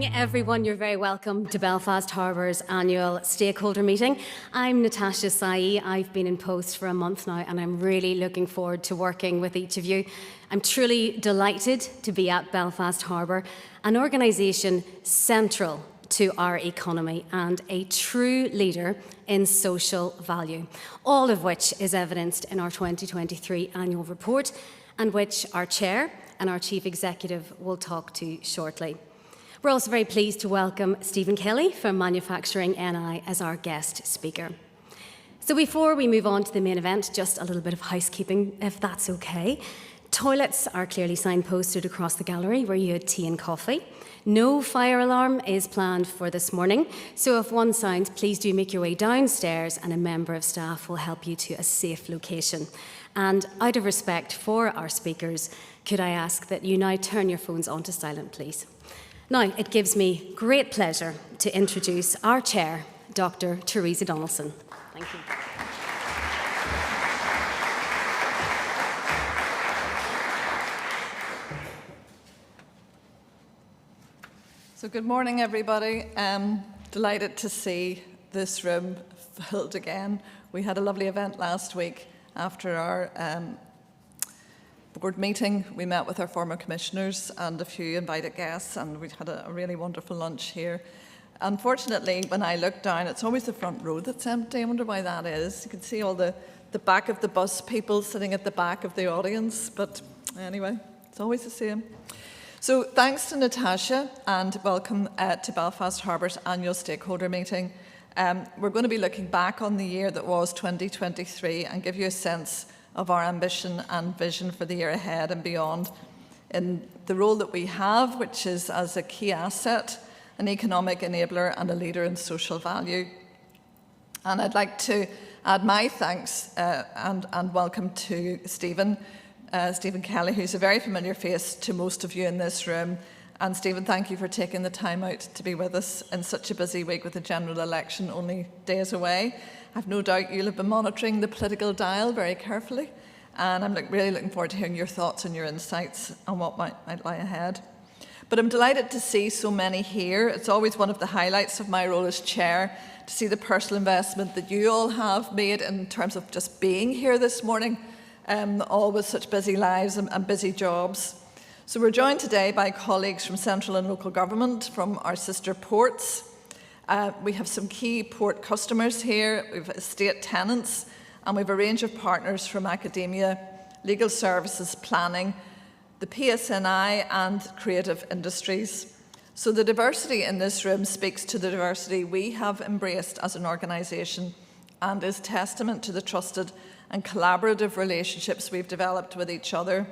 morning, everyone. You're very welcome to Belfast Harbour's annual Stakeholder meeting. I'm Natasha Sai. I've been in post for a month now, and I'm really looking forward to working with each of you. I'm truly delighted to be at Belfast Harbour, an organisation central to our economy and a true leader in social value, all of which is evidenced in our 2023 annual report, and which our Chair and our Chief Executive will talk to shortly. We're also very pleased to welcome Stephen Kelly from Manufacturing NI as our guest speaker. So before we move on to the main event, just a little bit of housekeeping, if that's okay. Toilets are clearly signposted across the gallery where you had tea and coffee. No fire alarm is planned for this morning, so if one sounds, please do make your way downstairs and a member of staff will help you to a safe location. And out of respect for our speakers, could I ask that you now turn your phones onto silent, please? Now, it gives me great pleasure to introduce our Chair, Dr. Teresa Donaldson. Thank you. So good morning, everybody. Delighted to see this room filled again. We had a lovely event last week after our board meeting. We met with our former commissioners and a few invited guests, and we had a really wonderful lunch here. Unfortunately, when I look down, it's always the front row that's empty. I wonder why that is. You can see all the back of the bus people sitting at the back of the audience, but anyway, it's always the same. So thanks to Natasha, and welcome to Belfast Harbour's annual stakeholder meeting. We're going to be looking back on the year that was 2023 and give you a sense of our ambition and vision for the year ahead and beyond in the role that we have, which is as a key asset, an economic enabler and a leader in social value. And I'd like to add my thanks and welcome to Stephen Kelly, who's a very familiar face to most of you in this room. And Stephen, thank you for taking the time out to be with us in such a busy week with the general election only days away. I've no doubt you'll have been monitoring the political dial very carefully, and I'm really looking forward to hearing your thoughts and your insights on what might lie ahead. But I'm delighted to see so many here. It's always one of the highlights of my role as chair to see the personal investment that you all have made in terms of just being here this morning, all with such busy lives and busy jobs. So we're joined today by colleagues from central and local government, from our sister ports. We have some key port customers here, we have estate tenants, and we have a range of partners from academia, legal services, planning, the PSNI and creative industries. So the diversity in this room speaks to the diversity we have embraced as an organisation and is testament to the trusted and collaborative relationships we've developed with each other.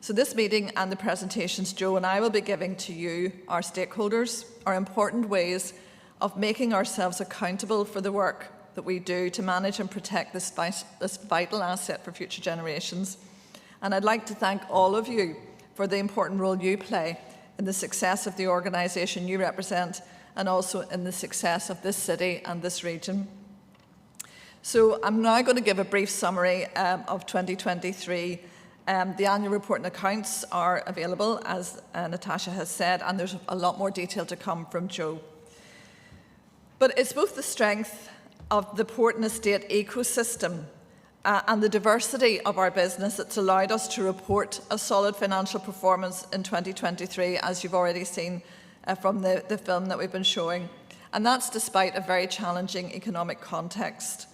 So this meeting and the presentations Joe and I will be giving to you, our stakeholders, are important ways of making ourselves accountable for the work that we do to manage and protect this vital asset for future generations. And I'd like to thank all of you for the important role you play in the success of the organisation you represent, and also in the success of this city and this region. So I'm now going to give a brief summary of 2023. The annual report and accounts are available, as Natasha has said, and there's a lot more detail to come from Joe. But it's both the strength of the port and estate ecosystem and the diversity of our business that's allowed us to report a solid financial performance in 2023, as you've already seen from the film that we've been showing. And that's despite a very challenging economic context.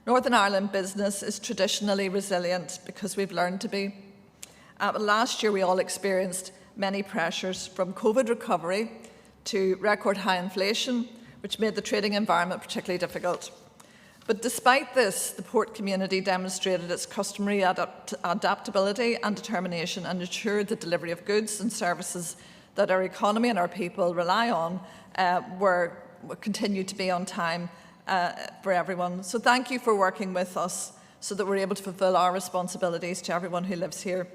Northern Ireland business is traditionally resilient because we've learned to be. Last year we all experienced many pressures, from COVID recovery to record high inflation, which made the trading environment particularly difficult. But despite this, the port community demonstrated its customary adaptability and determination and ensured the delivery of goods and services that our economy and our people rely on continued to be on time for everyone. So thank you for working with us so that we're able to fulfil our responsibilities to everyone who lives here.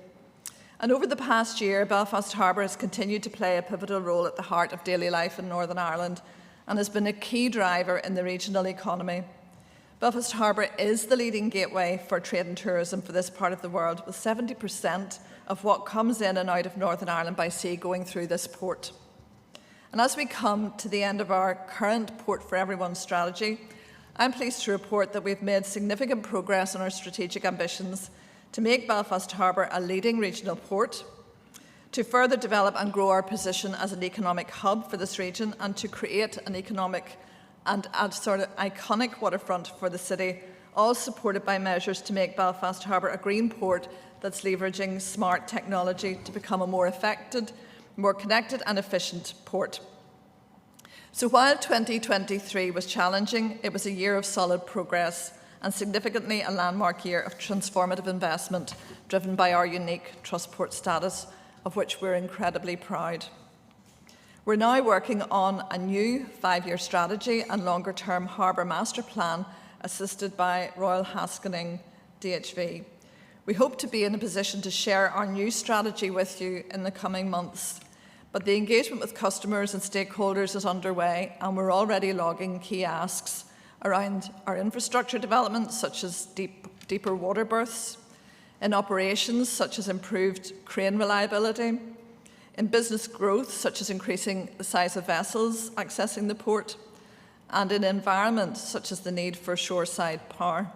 And over the past year, Belfast Harbour has continued to play a pivotal role at the heart of daily life in Northern Ireland and has been a key driver in the regional economy. Belfast Harbour is the leading gateway for trade and tourism for this part of the world, with 70% of what comes in and out of Northern Ireland by sea going through this port. And as we come to the end of our current Port for Everyone strategy, I'm pleased to report that we've made significant progress on our strategic ambitions to make Belfast Harbour a leading regional port, to further develop and grow our position as an economic hub for this region, and to create an economic and a sort of iconic waterfront for the city, all supported by measures to make Belfast Harbour a green port that's leveraging smart technology to become a more effective, more connected and efficient port. So while 2023 was challenging, it was a year of solid progress and significantly a landmark year of transformative investment driven by our unique trust port status, of which we're incredibly proud. We're now working on a new 5-year strategy and longer-term harbour master plan assisted by Royal Haskellane DHV. We hope to be in a position to share our new strategy with you in the coming months, but the engagement with customers and stakeholders is underway, and we're already logging key asks around our infrastructure development, such as deeper water berths, in operations, such as improved crane reliability, in business growth, such as increasing the size of vessels accessing the port, and in environment, such as the need for shoreside power.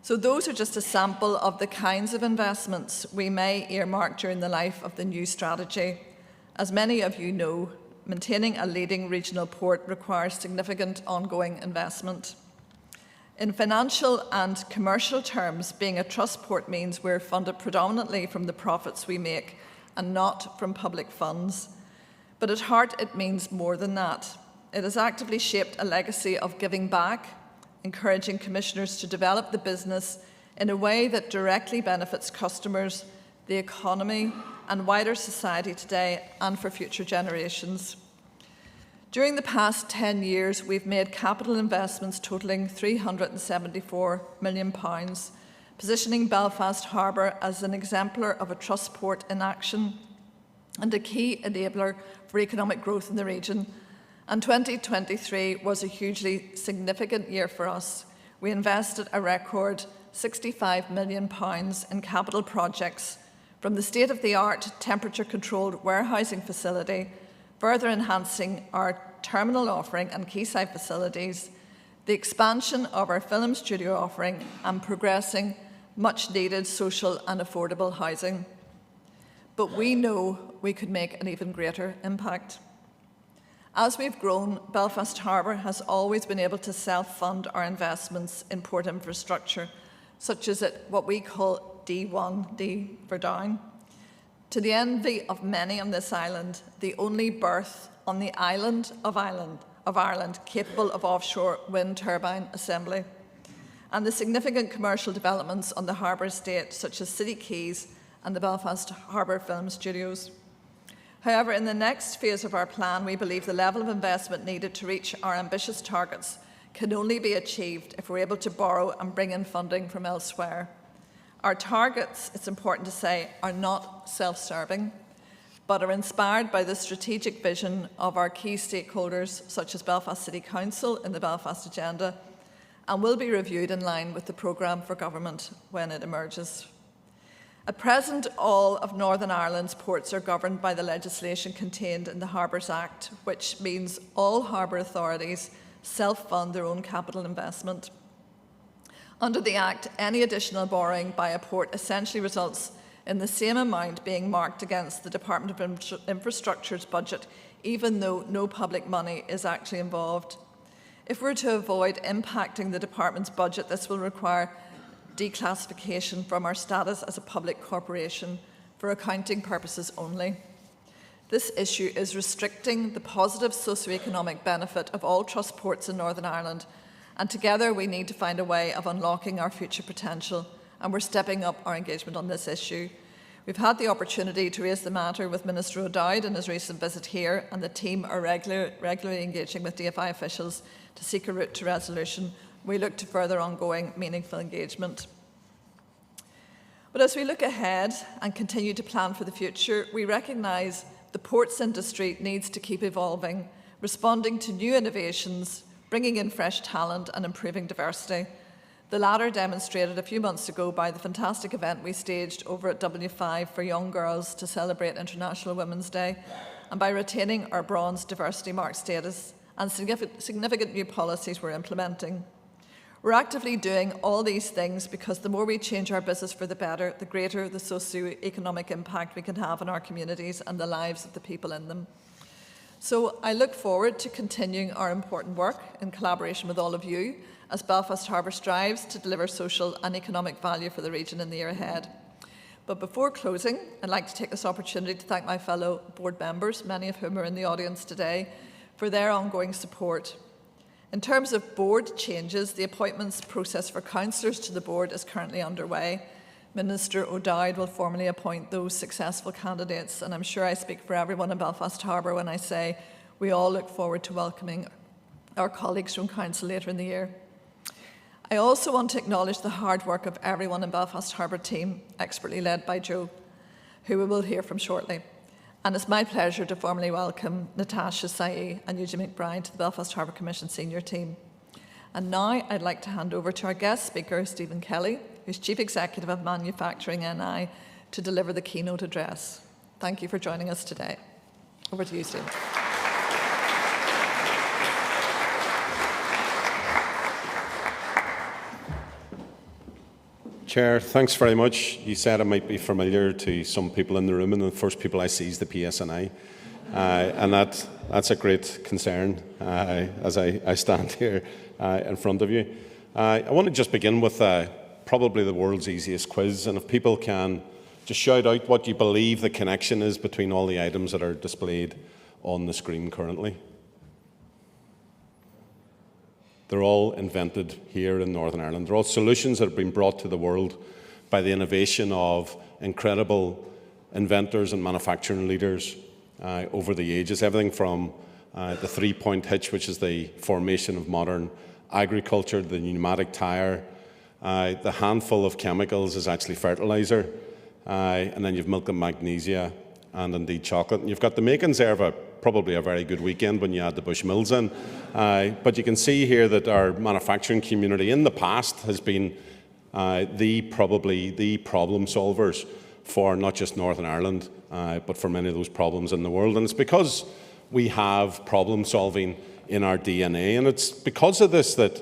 So those are just a sample of the kinds of investments we may earmark during the life of the new strategy. As many of you know, maintaining a leading regional port requires significant ongoing investment. In financial and commercial terms, being a trust port means we're funded predominantly from the profits we make and not from public funds. But at heart, it means more than that. It has actively shaped a legacy of giving back, encouraging commissioners to develop the business in a way that directly benefits customers, the economy, and wider society today and for future generations. During the past 10 years, we've made capital investments totalling £374 million, positioning Belfast Harbour as an exemplar of a trust port in action and a key enabler for economic growth in the region. And 2023 was a hugely significant year for us. We invested a record £65 million in capital projects, from the state-of-the-art temperature-controlled warehousing facility, further enhancing our terminal offering and quayside facilities, the expansion of our film studio offering, and progressing much-needed social and affordable housing. But we know we could make an even greater impact. As we've grown, Belfast Harbour has always been able to self-fund our investments in port infrastructure, such as at what we call D1, D for down. To the envy of many on this island, the only berth on the island of Ireland capable of offshore wind turbine assembly, and the significant commercial developments on the harbour estate, such as City Quays and the Belfast Harbour Film Studios. However, in the next phase of our plan, we believe the level of investment needed to reach our ambitious targets can only be achieved if we're able to borrow and bring in funding from elsewhere. Our targets, it's important to say, are not self-serving, but are inspired by the strategic vision of our key stakeholders, such as Belfast City Council in the Belfast Agenda, and will be reviewed in line with the programme for government when it emerges. At present, all of Northern Ireland's ports are governed by the legislation contained in the Harbours Act, which means all harbour authorities self-fund their own capital investment. Under the Act, any additional borrowing by a port essentially results in the same amount being marked against the Department of Infrastructure's budget, even though no public money is actually involved. If we're to avoid impacting the department's budget, this will require declassification from our status as a public corporation for accounting purposes only. This issue is restricting the positive socio-economic benefit of all trust ports in Northern Ireland, and together we need to find a way of unlocking our future potential, and we're stepping up our engagement on this issue. We've had the opportunity to raise the matter with Minister O'Dowd in his recent visit here, and the team are regularly engaging with DFI officials to seek a route to resolution. We look to further ongoing meaningful engagement. But as we look ahead and continue to plan for the future, we recognise the ports industry needs to keep evolving, responding to new innovations, bringing in fresh talent and improving diversity. The latter demonstrated a few months ago by the fantastic event we staged over at W5 for young girls to celebrate International Women's Day, and by retaining our bronze diversity mark status and significant new policies we're implementing. We're actively doing all these things because the more we change our business for the better, the greater the socio-economic impact we can have on our communities and the lives of the people in them. So I look forward to continuing our important work in collaboration with all of you as Belfast Harbour strives to deliver social and economic value for the region in the year ahead. But before closing, I'd like to take this opportunity to thank my fellow board members, many of whom are in the audience today, for their ongoing support. In terms of board changes, the appointments process for councillors to the board is currently underway. Minister O'Dowd will formally appoint those successful candidates, and I'm sure I speak for everyone in Belfast Harbour when I say we all look forward to welcoming our colleagues from council later in the year. I also want to acknowledge the hard work of everyone in Belfast Harbour team, expertly led by Joe, who we will hear from shortly. And it's my pleasure to formally welcome Natasha Sae and Eugene McBride to the Belfast Harbour Commission senior team. And now I'd like to hand over to our guest speaker, Stephen Kelly, who's Chief Executive of Manufacturing NI, to deliver the keynote address. Thank you for joining us today. Over to you, Stephen. Chair, thanks very much. You said it might be familiar to some people in the room, and the first people I see is the PSNI. And that's a great concern as I stand here in front of you. I want to just begin with probably the world's easiest quiz, and if people can just shout out what you believe the connection is between all the items that are displayed on the screen currently. They're all invented here in Northern Ireland. They're all solutions that have been brought to the world by the innovation of incredible inventors and manufacturing leaders over the ages. Everything from the three-point hitch, which is the formation of modern agriculture, the pneumatic tyre, the handful of chemicals is actually fertiliser, and then you've milk and magnesia, and indeed chocolate. And you've got the makings there of probably a very good weekend when you add the Bushmills in. But you can see here that our manufacturing community in the past has been probably the problem solvers for not just Northern Ireland, but for many of those problems in the world. And it's because we have problem solving in our DNA. And it's because of this that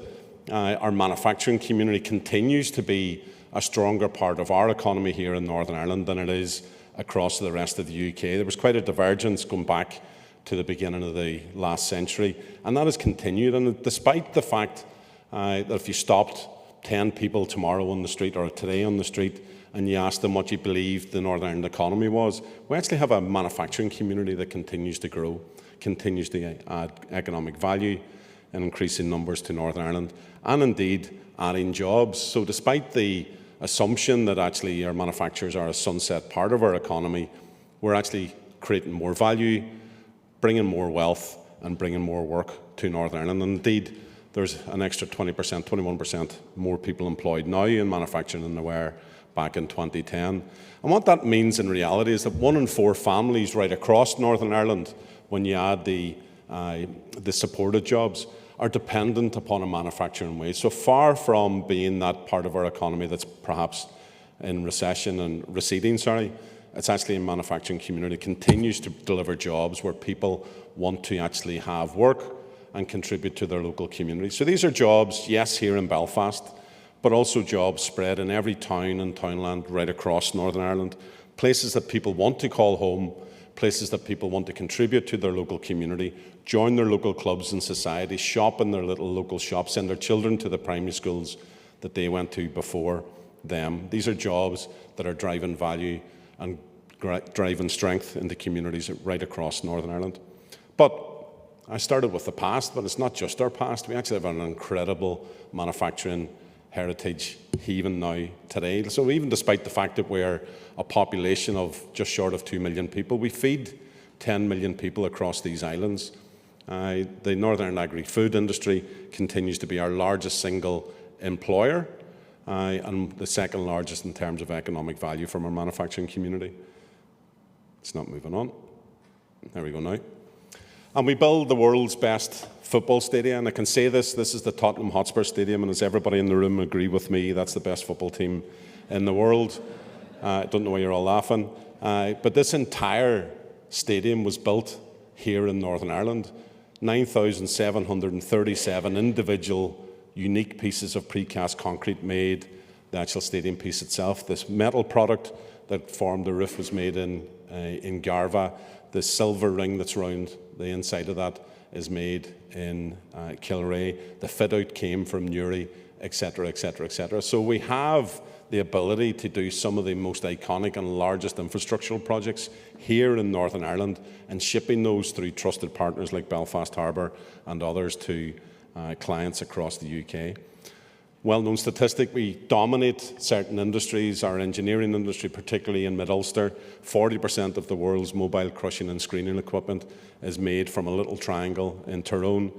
our manufacturing community continues to be a stronger part of our economy here in Northern Ireland than it is across the rest of the UK. There was quite a divergence going back to the beginning of the last century, and that has continued. And despite the fact that if you stopped 10 people tomorrow on the street or today on the street and you asked them what you believed the Northern Ireland economy was, we actually have a manufacturing community that continues to grow, continues to add economic value and increasing numbers to Northern Ireland, and indeed adding jobs. So despite the assumption that actually our manufacturers are a sunset part of our economy, we're actually creating more value, bringing more wealth and bringing more work to Northern Ireland. And indeed, there's an extra 20%, 21% more people employed now in manufacturing than there were back in 2010. And what that means in reality is that 1 in 4 families right across Northern Ireland, when you add the supported jobs, are dependent upon a manufacturing wage. So far from being that part of our economy that's perhaps in recession and receding, it's actually a manufacturing community continues to deliver jobs where people want to actually have work and contribute to their local community. So these are jobs, yes, here in Belfast, but also jobs spread in every town and townland right across Northern Ireland, places that people want to call home, places that people want to contribute to their local community, join their local clubs and societies, shop in their little local shops, send their children to the primary schools that they went to before them. These are jobs that are driving value and driving strength in the communities right across Northern Ireland. But I started with the past, but it's not just our past. We actually have an incredible manufacturing heritage even now today. So even despite the fact that we're a population of just short of 2 million people, we feed 10 million people across these islands. The Northern agri-food industry continues to be our largest single employer and the second largest in terms of economic value from our manufacturing community. It's not moving on. There we go now. And we build the world's best football stadium, and I can say this is the Tottenham Hotspur Stadium, and as everybody in the room agree with me, that's the best football team in the world. I don't know why you're all laughing, but this entire stadium was built here in Northern Ireland. 9,737 individual unique pieces of precast concrete made the actual stadium piece itself. This metal product that formed the roof was made in Garva. The silver ring that's around the inside of that is made in Kilrea. The fit-out came from Newry, etc., etc., etc. So we have the ability to do some of the most iconic and largest infrastructural projects here in Northern Ireland and shipping those through trusted partners like Belfast Harbour and others to clients across the UK. Well-known statistic, we dominate certain industries, our engineering industry, particularly in Mid-Ulster. 40% of the world's mobile crushing and screening equipment is made from a little triangle in Tyrone.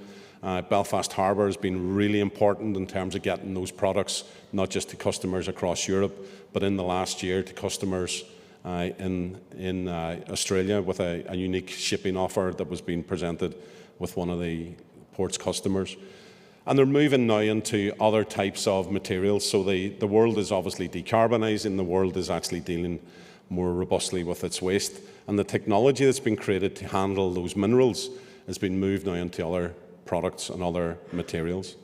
Belfast Harbour has been really important in terms of getting those products, not just to customers across Europe, but in the last year to customers in Australia with a unique shipping offer that was being presented with one of the port's customers. And they're moving now into other types of materials. So the world is obviously decarbonising, the world is actually dealing more robustly with its waste. And the technology that's been created to handle those minerals has been moved now into other products and other materials.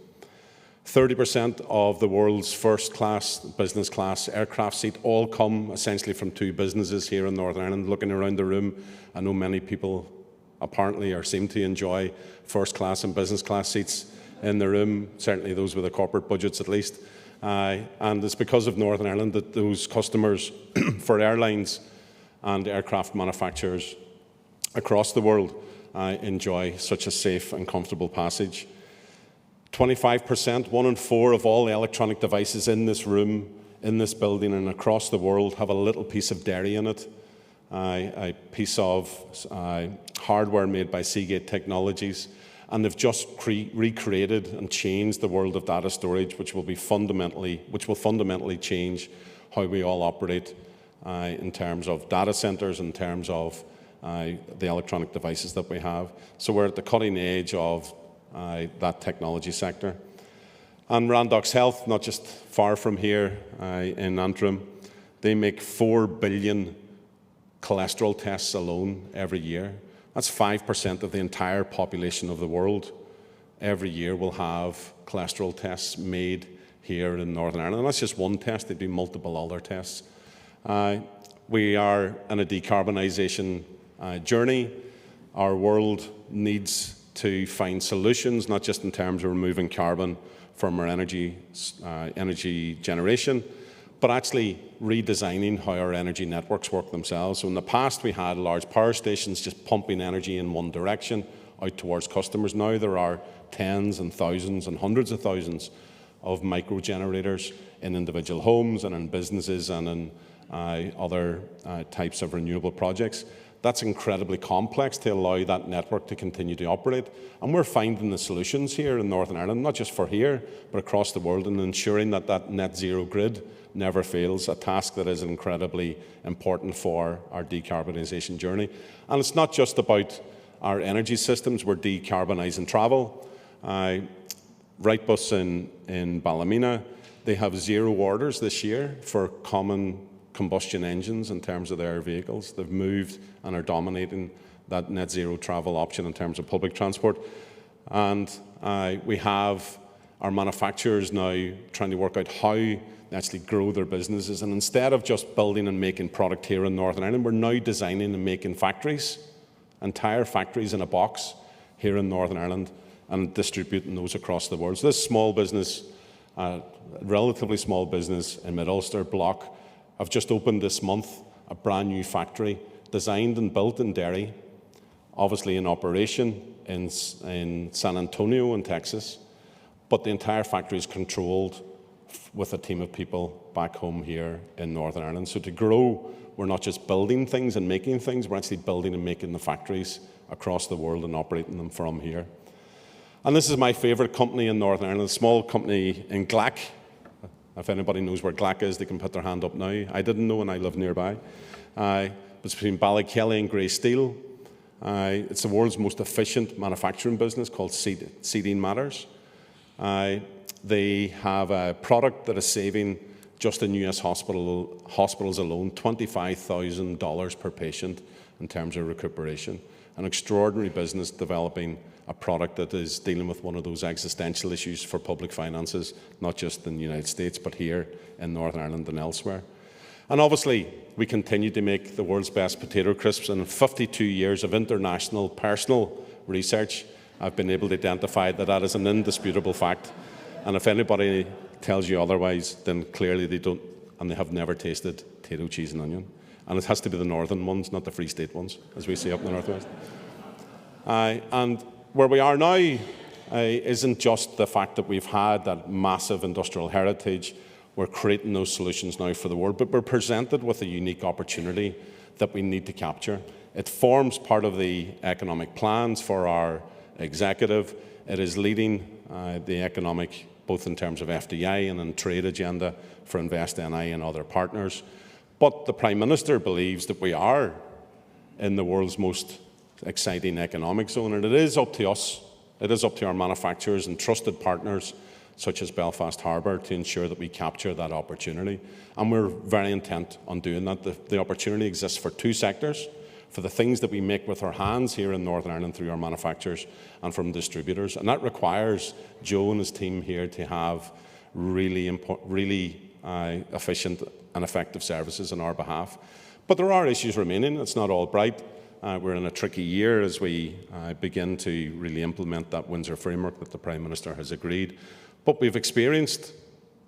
30% of the world's first-class, business-class aircraft seat all come essentially from two businesses here in Northern Ireland. Looking around the room, I know many people apparently or seem to enjoy first-class and business-class seats in the room, certainly those with the corporate budgets at least. And it's because of Northern Ireland that those customers for airlines and aircraft manufacturers across the world enjoy such a safe and comfortable passage. 25%, 1 in 4 of all electronic devices in this room, in this building and across the world have a little piece of dairy in it, a piece of hardware made by Seagate Technologies. And they've just recreated and changed the world of data storage, which will fundamentally change how we all operate in terms of data centers, in terms of the electronic devices that we have. So we're at the cutting edge of that technology sector. And Randox Health, not just far from here in Antrim, they make 4 billion cholesterol tests alone every year. That's 5% of the entire population of the world. Every year will have cholesterol tests made here in Northern Ireland. And that's just one test. They do multiple other tests. We are in a decarbonisation journey. Our world needs to find solutions, not just in terms of removing carbon from our energy generation, but actually redesigning how our energy networks work themselves. So in the past, we had large power stations just pumping energy in one direction out towards customers. Now there are tens and thousands and hundreds of thousands of micro generators in individual homes and in businesses and in other types of renewable projects. That's incredibly complex to allow that network to continue to operate. And we're finding the solutions here in Northern Ireland, not just for here, but across the world, and ensuring that that net zero grid never fails, a task that is incredibly important for our decarbonisation journey. And it's not just about our energy systems, we're decarbonising travel. Wrightbus in Ballymena, they have 0 orders this year for common combustion engines in terms of their vehicles. They've moved and are dominating that net zero travel option in terms of public transport. And we have our manufacturers now trying to work out how they actually grow their businesses. And instead of just building and making product here in Northern Ireland, we're now designing and making factories, entire factories in a box here in Northern Ireland, and distributing those across the world. So this small business, relatively small business in Mid-Ulster Block, I've just opened this month a brand new factory designed and built in Derry, obviously in operation in San Antonio in Texas, but the entire factory is controlled with a team of people back home here in Northern Ireland. So to grow, we're not just building things and making things, we're actually building and making the factories across the world and operating them from here. And this is my favourite company in Northern Ireland, a small company in Glack. If anybody knows where Glack is, they can put their hand up now. I didn't know, and I live nearby. It's between Ballykelly and Grey Steel. It's the world's most efficient manufacturing business called Seeding Matters. They have a product that is saving, just in US hospitals alone, $25,000 per patient in terms of recuperation. An extraordinary business developing a product that is dealing with one of those existential issues for public finances, not just in the United States, but here in Northern Ireland and elsewhere. And obviously, we continue to make the world's best potato crisps, and in 52 years of international personal research, I've been able to identify that that is an indisputable fact. And if anybody tells you otherwise, then clearly they don't, and they have never tasted potato, cheese and onion. And it has to be the northern ones, not the Free State ones, as we say up in the northwest. And where we are now isn't just the fact that we've had that massive industrial heritage. We're creating those solutions now for the world, but we're presented with a unique opportunity that we need to capture. It forms part of the economic plans for our executive. It is leading the economic, both in terms of FDI and in trade agenda for InvestNI and other partners. But the Prime Minister believes that we are in the world's most exciting economic zone, and it is up to us, it is up to our manufacturers and trusted partners such as Belfast Harbour to ensure that we capture that opportunity. And we're very intent on doing that. The opportunity exists for two sectors, for the things that we make with our hands here in Northern Ireland through our manufacturers and from distributors. And that requires Joe and his team here to have really efficient and effective services on our behalf. But there are issues remaining. It's not all bright. We're in a tricky year as we begin to really implement that Windsor framework that the Prime Minister has agreed. But we've experienced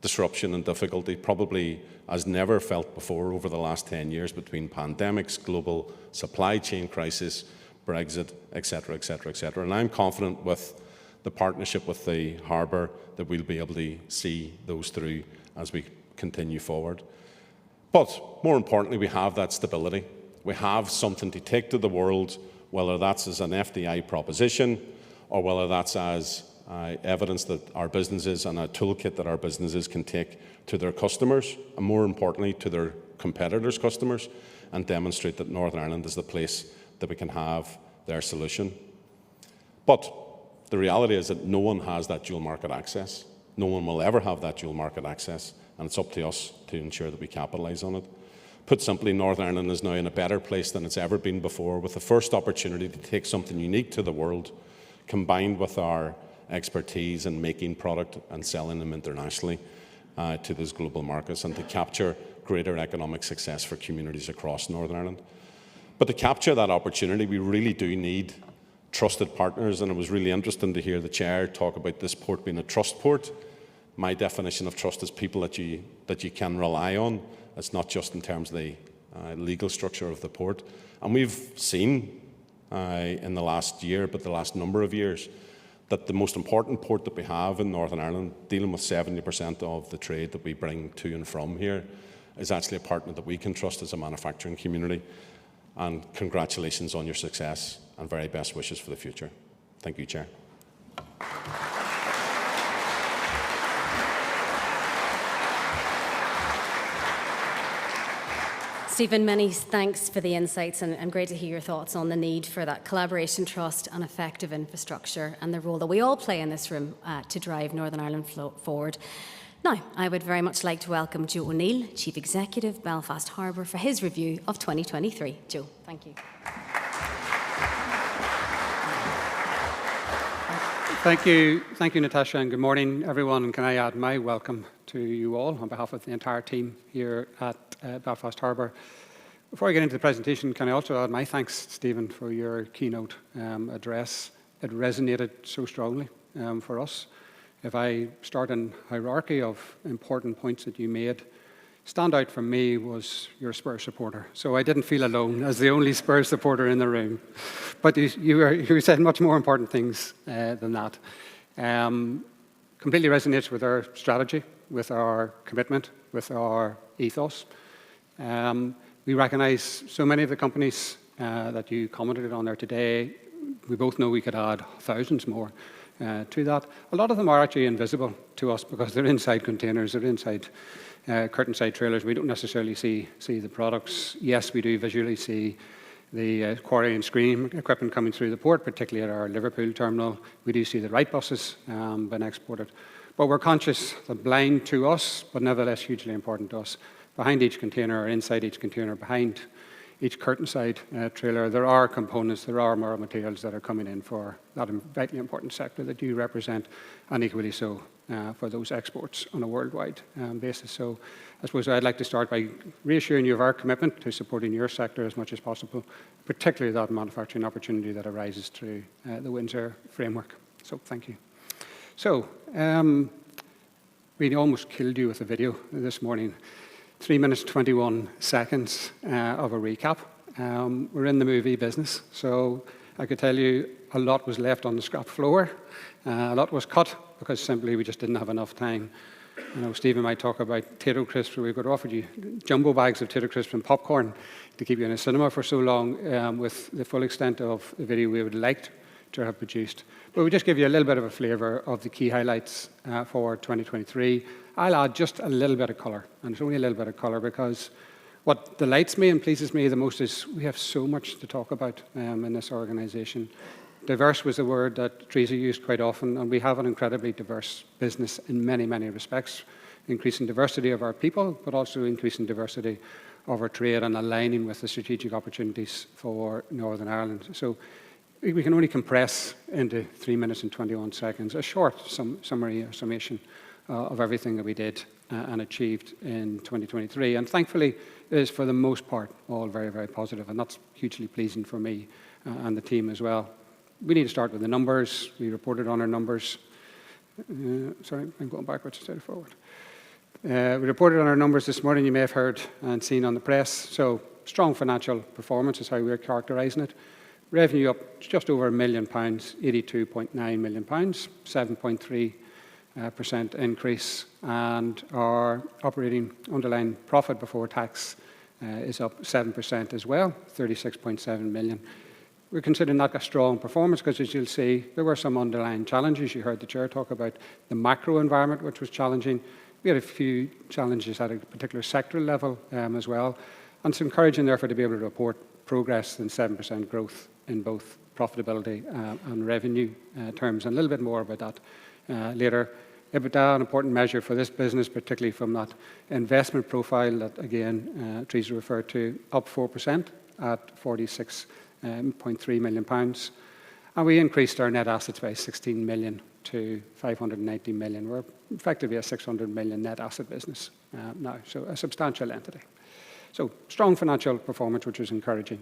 disruption and difficulty probably as never felt before over the last 10 years between pandemics, global supply chain crisis, Brexit, etc., etc., etc. And I'm confident with the partnership with the Harbour that we'll be able to see those through as we continue forward. But more importantly, we have that stability. We have something to take to the world, whether that's as an FDI proposition or whether that's as evidence that our businesses and a toolkit that our businesses can take to their customers, and more importantly to their competitors' customers, and demonstrate that Northern Ireland is the place that we can have their solution. But the reality is that no one has that dual market access. No one will ever have that dual market access, and it's up to us to ensure that we capitalise on it. Put simply, Northern Ireland is now in a better place than it's ever been before, with the first opportunity to take something unique to the world, combined with our expertise in making product and selling them internationally to those global markets, and to capture greater economic success for communities across Northern Ireland. But to capture that opportunity, we really do need trusted partners, and it was really interesting to hear the Chair talk about this port being a trust port. My definition of trust is people that you can rely on. It's not just in terms of the legal structure of the port. And we've seen in the last year, but the last number of years, that the most important port that we have in Northern Ireland, dealing with 70% of the trade that we bring to and from here, is actually a partner that we can trust as a manufacturing community. And congratulations on your success, and very best wishes for the future. Thank you, Chair. Stephen, many thanks for the insights, and great to hear your thoughts on the need for that collaboration, trust and effective infrastructure, and the role that we all play in this room to drive Northern Ireland forward. Now, I would very much like to welcome Joe O'Neill, Chief Executive, Belfast Harbour, for his review of 2023. Joe, thank you. Thank you, Natasha, and good morning, everyone. And can I add my welcome to you all on behalf of the entire team here at Belfast Harbour. Before I get into the presentation, can I also add my thanks, Stephen, for your keynote address. It resonated so strongly for us. If I start in hierarchy of important points that you made, standout for me was your Spurs supporter. So I didn't feel alone as the only Spurs supporter in the room. But you said much more important things than that. Completely resonates with our strategy, with our commitment, with our ethos. We recognise so many of the companies that you commented on there today. We both know we could add thousands more to that. A lot of them are actually invisible to us because they're inside containers, they're inside curtain-side trailers. We don't necessarily see the products. Yes, we do visually see the quarry and screen equipment coming through the port, particularly at our Liverpool terminal. We do see the right buses being exported. But we're conscious that blind to us, but nevertheless hugely important to us, behind each container or inside each container, behind each curtain-side trailer, there are components, there are more materials that are coming in for that vitally important sector that you represent, and equally so for those exports on a worldwide basis. So I suppose I'd like to start by reassuring you of our commitment to supporting your sector as much as possible, particularly that manufacturing opportunity that arises through the Windsor framework. So thank you. So we almost killed you with a video this morning. 3 minutes, 21 seconds of a recap. We're in the movie business, so I could tell you a lot was left on the scrap floor. A lot was cut because simply we just didn't have enough time. You know, Stephen might talk about tato crisps, where we could offer you jumbo bags of tato crisps and popcorn to keep you in a cinema for so long with the full extent of the video we would like to have produced. But we'll just give you a little bit of a flavour of the key highlights for 2023. I'll add just a little bit of colour, and it's only a little bit of colour because what delights me and pleases me the most is we have so much to talk about in this organisation. Diverse was a word that Teresa used quite often, and we have an incredibly diverse business in many, many respects. Increasing diversity of our people, but also increasing diversity of our trade and aligning with the strategic opportunities for Northern Ireland. So we can only compress into 3 minutes and 21 seconds a short summary or summation of everything that we did and achieved in 2023. And thankfully, it is for the most part all very, very positive, and that's hugely pleasing for me and the team as well. We need to start with the numbers. We reported on our numbers. Sorry, I'm going backwards instead of forward. We reported on our numbers this morning, you may have heard and seen on the press. So strong financial performance is how we're characterising it. Revenue up just over £1 million, £82.9 million, 7.3% increase. And our operating underlying profit before tax is up 7% as well, £36.7 million. We're considering that a strong performance because, as you'll see, there were some underlying challenges. You heard the Chair talk about the macro environment, which was challenging. We had a few challenges at a particular sectoral level as well. And it's encouraging, therefore, to be able to report progress in 7% growth in both profitability and revenue terms. And a little bit more about that later. EBITDA, an important measure for this business, particularly from that investment profile that, again, Teresa referred to, up 4% at £46.3 million. And we increased our net assets by 16 million to 590 million. We're effectively a 600 million net asset business now, so a substantial entity. So strong financial performance, which was encouraging.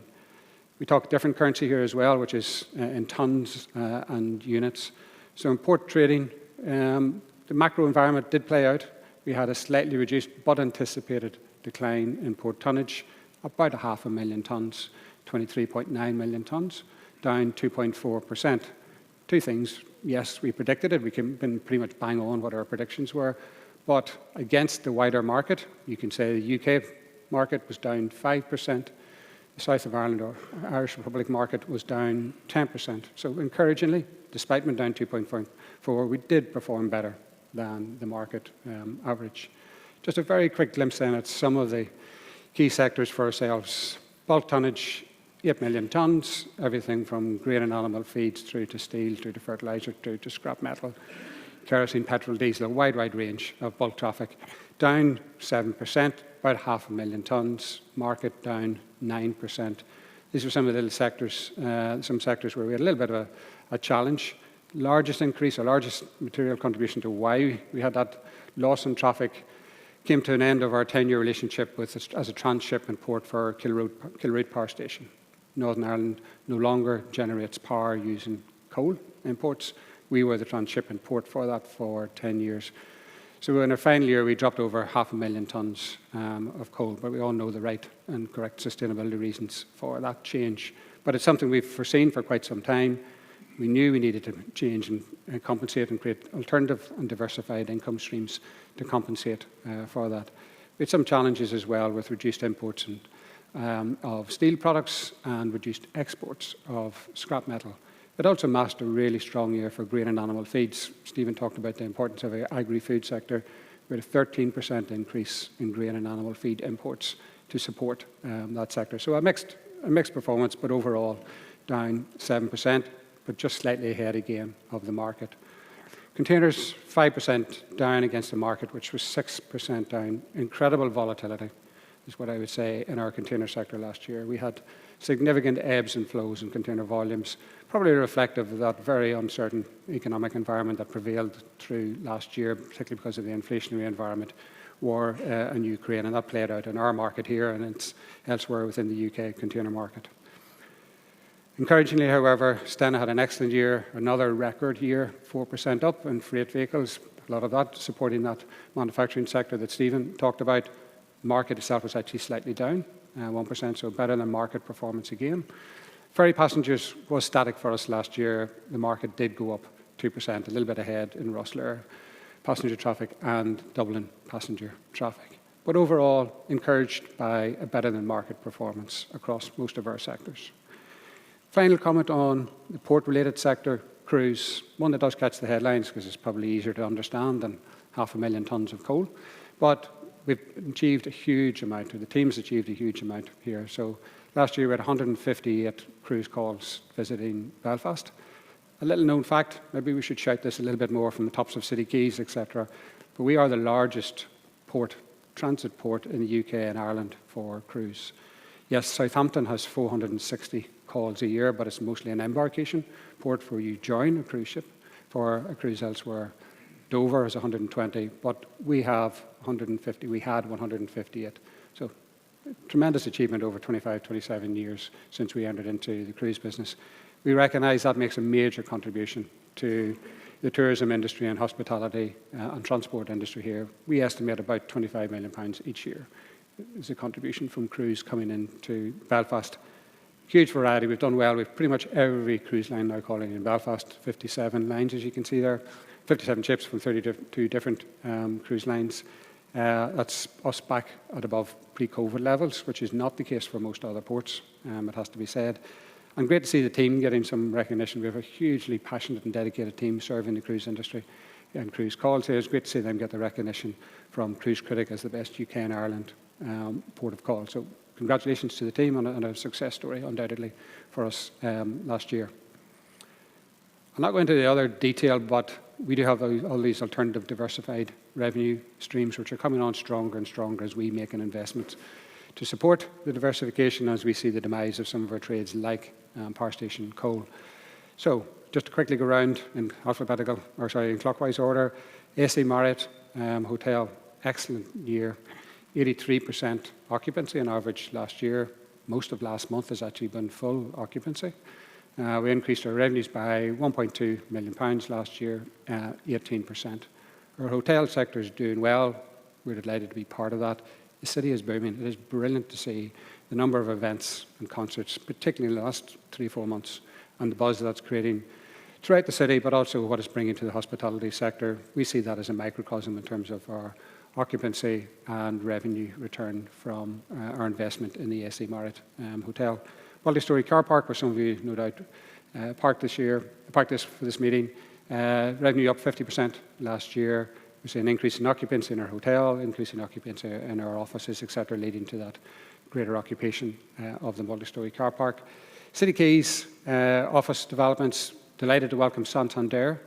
We talk different currency here as well, which is in tonnes and units. So in port trading, the macro environment did play out. We had a slightly reduced but anticipated decline in port tonnage, about 500,000 tonnes, 23.9 million tonnes, down 2.4%. Two things. Yes, we predicted it. We've been pretty much bang on what our predictions were. But against the wider market, you can say the UK market was down 5%. The South of Ireland or Irish Republic market was down 10%. So encouragingly, despite being down 2.4, we did perform better than the market average. Just a very quick glimpse then at some of the key sectors for ourselves. Bulk tonnage, 8 million tonnes, everything from grain and animal feeds through to steel, through to fertiliser, through to scrap metal, kerosene, petrol, diesel, a wide range of bulk traffic. Down 7%, about 500,000 tonnes, market down 9%. These are some of the little sectors, some sectors where we had a little bit of a challenge. Largest increase, or largest material contribution to why we had that loss in traffic came to an end of our 10-year relationship as a transshipment port for Kilroot Power Station. Northern Ireland no longer generates power using coal imports. We were the transshipment port for that for 10 years. So in our final year, we dropped over 500,000 tonnes of coal, but we all know the right and correct sustainability reasons for that change. But it's something we've foreseen for quite some time. We knew we needed to change and compensate and create alternative and diversified income streams to compensate for that. We had some challenges as well with reduced imports of steel products and reduced exports of scrap metal. It also masked a really strong year for grain and animal feeds. Stephen talked about the importance of the agri-food sector. We had a 13% increase in grain and animal feed imports to support that sector. So a mixed performance, but overall down 7%, but just slightly ahead again of the market. Containers, 5% down against the market, which was 6% down. Incredible volatility. is what I would say, in our container sector last year. We had significant ebbs and flows in container volumes, probably reflective of that very uncertain economic environment that prevailed through last year, particularly because of the inflationary environment, war in Ukraine, and that played out in our market here and it's elsewhere within the UK container market. Encouragingly, however, Stena had an excellent year, another record year, 4% up in freight vehicles, a lot of that supporting that manufacturing sector that Stephen talked about. The market itself was actually slightly down, 1%, so better than market performance again. Ferry passengers was static for us last year. The market did go up 2%, a little bit ahead in Rosslare passenger traffic and Dublin passenger traffic. But overall, encouraged by a better than market performance across most of our sectors. Final comment on the port-related sector, cruise, one that does catch the headlines because it's probably easier to understand than 500,000 tonnes of coal. But we've achieved a huge amount, or the team's achieved a huge amount here. So last year we had 158 cruise calls visiting Belfast. A little known fact, maybe we should shout this a little bit more from the tops of city quays, etc. But we are the largest port, transit port in the UK and Ireland for cruise. Yes, Southampton has 460 calls a year, but it's mostly an embarkation port where you join a cruise ship for a cruise elsewhere. Dover has 120, but we have 150. We had 158. So tremendous achievement over 25, 27 years since we entered into the cruise business. We recognise that makes a major contribution to the tourism industry and hospitality and transport industry here. We estimate about £25 million each year is a contribution from cruise coming into Belfast. Huge variety. We've done well with pretty much every cruise line now calling in Belfast. 57 lines, as you can see there. 57 ships from 32 different cruise lines. That's us back at above pre-COVID levels, which is not the case for most other ports, it has to be said. And great to see the team getting some recognition. We have a hugely passionate and dedicated team serving the cruise industry and cruise calls here. It's great to see them get the recognition from Cruise Critic as the best UK and Ireland port of call. So congratulations to the team on a success story, undoubtedly, for us last year. I'm not going into the other detail, but we do have all these alternative diversified revenue streams which are coming on stronger and stronger as we make an investment to support the diversification as we see the demise of some of our trades like power station coal. So just to quickly go around in in clockwise order, AC Marriott Hotel, excellent year, 83% occupancy on average last year. Most of last month has actually been full occupancy. We increased our revenues by £1.2 million last year, 18%. Our hotel sector is doing well. We're delighted to be part of that. The city is booming. It is brilliant to see the number of events and concerts, particularly in the last 3-4 months, and the buzz that's creating throughout the city, but also what it's bringing to the hospitality sector. We see that as a microcosm in terms of our occupancy and revenue return from our investment in the AC Marriott Hotel. Multi-storey car park, where some of you no doubt parked for this meeting. Revenue up 50% last year. We see an increase in occupancy in our hotel, increase in occupancy in our offices, etc., leading to that greater occupation of the multi-storey car park. City Quays office developments, delighted to welcome Santander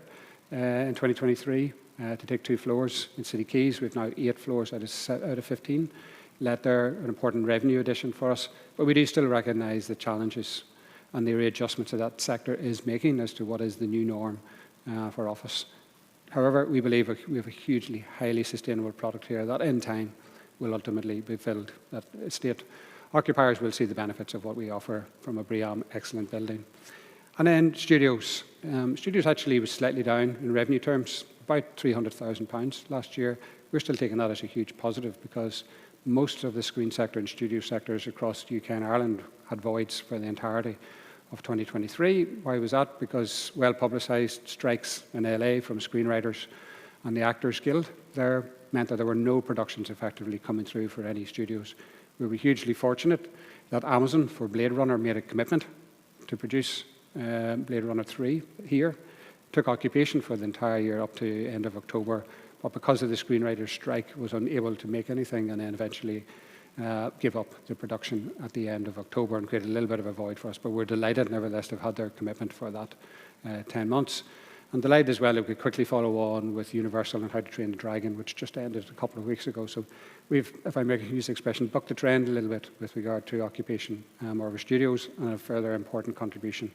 in 2023 to take 2 floors in City Quays. We've now 8 floors out of 15. They're an important revenue addition for us, but we do still recognise the challenges and the readjustments that that sector is making as to what is the new norm for office. However, we believe we have a hugely highly sustainable product here that in time will ultimately be filled. That estate occupiers will see the benefits of what we offer from a BREEAM excellent building. And then studios. Studios actually was slightly down in revenue terms, about £300,000 last year. We're still taking that as a huge positive because most of the screen sector and studio sectors across the UK and Ireland had voids for the entirety of 2023. Why was that? Because well-publicised strikes in LA from screenwriters and the Actors Guild there meant that there were no productions effectively coming through for any studios. We were hugely fortunate that Amazon for Blade Runner made a commitment to produce Blade Runner 3 here, took occupation for the entire year up to end of October, but because of the screenwriters' strike was unable to make anything and then eventually give up the production at the end of October and create a little bit of a void for us. But we're delighted, nevertheless, to have had their commitment for that 10 months. And delighted as well that we could quickly follow on with Universal and How to Train the Dragon, which just ended a couple of weeks ago. So we've, if I may use the expression, bucked the trend a little bit with regard to occupation of our studios, and a further important contribution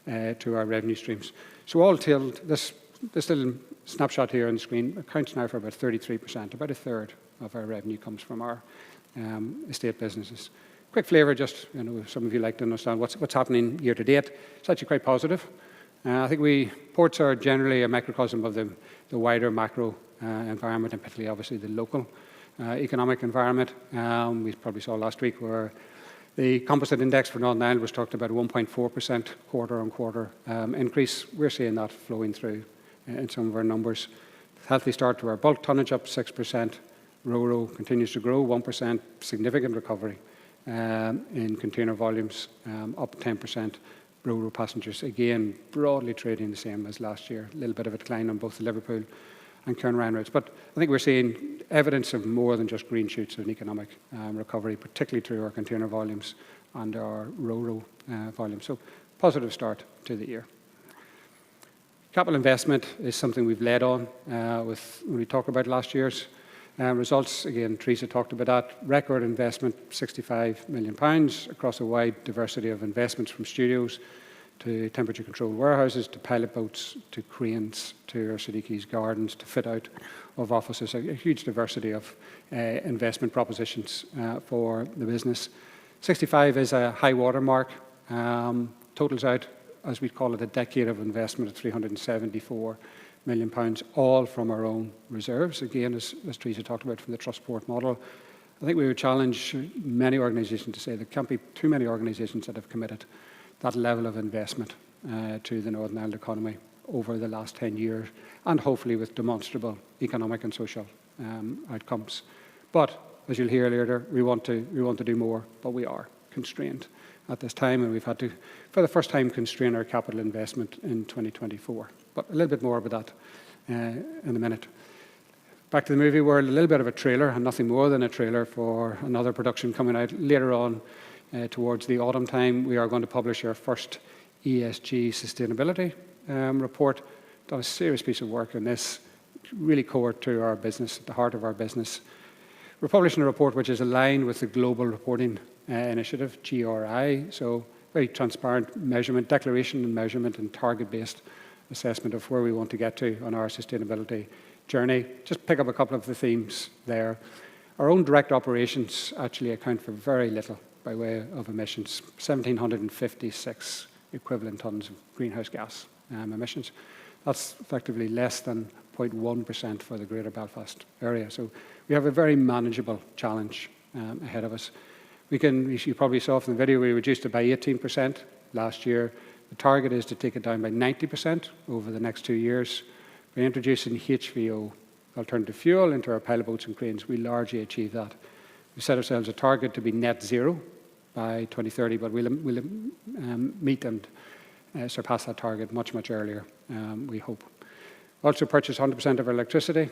to our revenue streams. So all told, this little snapshot here on the screen accounts now for about 33%, about a third of our revenue comes from our estate businesses. Quick flavour, just, some of you like to understand what's happening year to date. It's actually quite positive. I think ports are generally a microcosm of the wider macro environment, and particularly obviously the local economic environment. We probably saw last week where the composite index for Northern Ireland was talked about a 1.4% quarter-on-quarter increase. We're seeing that flowing through in some of our numbers. Healthy start to our bulk tonnage, up 6%. Ro-ro continues to grow, 1%, significant recovery in container volumes, up 10%. Ro-ro passengers, again, broadly trading the same as last year. A little bit of a decline on both the Liverpool and Cairn routes. But I think we're seeing evidence of more than just green shoots of an economic recovery, particularly through our container volumes and our ro-ro volumes. So positive start to the year. Capital investment is something we've led on with when we talk about last year's results. Again, Teresa talked about that. Record investment, £65 million across a wide diversity of investments, from studios to temperature-controlled warehouses, to pilot boats, to cranes, to our City Quays gardens, to fit-out of offices. A huge diversity of investment propositions for the business. 65 is a high water mark. Totals out, as we call it, a decade of investment of £374 million, all from our own reserves. Again, as Teresa talked about, from the Trustport model. I think we would challenge many organisations to say there can't be too many organisations that have committed that level of investment to the Northern Ireland economy over the last 10 years, and hopefully with demonstrable economic and social outcomes. But as you'll hear later, we want to do more, but we are constrained at this time, and we've had to, for the first time, constrain our capital investment in 2024. But a little bit more about that in a minute. Back to the movie world, a little bit of a trailer, and nothing more than a trailer, for another production coming out later on towards the autumn time. We are going to publish our first ESG sustainability report. Done a serious piece of work on this, really core to our business, at the heart of our business. We're publishing a report which is aligned with the Global Reporting Initiative, GRI, so very transparent measurement, declaration and measurement, and target-based assessment of where we want to get to on our sustainability journey. Just pick up a couple of the themes there. Our own direct operations actually account for very little by way of emissions, 1,756 equivalent tonnes of greenhouse gas emissions. That's effectively less than 0.1% for the Greater Belfast area. So we have a very manageable challenge ahead of us. You probably saw from the video, we reduced it by 18% last year. The target is to take it down by 90% over the next 2 years. By introducing HVO, alternative fuel, into our pilot boats and cranes, we largely achieve that. We set ourselves a target to be net zero by 2030, but we'll meet and surpass that target much, much earlier, we hope. Also purchase 100% of our electricity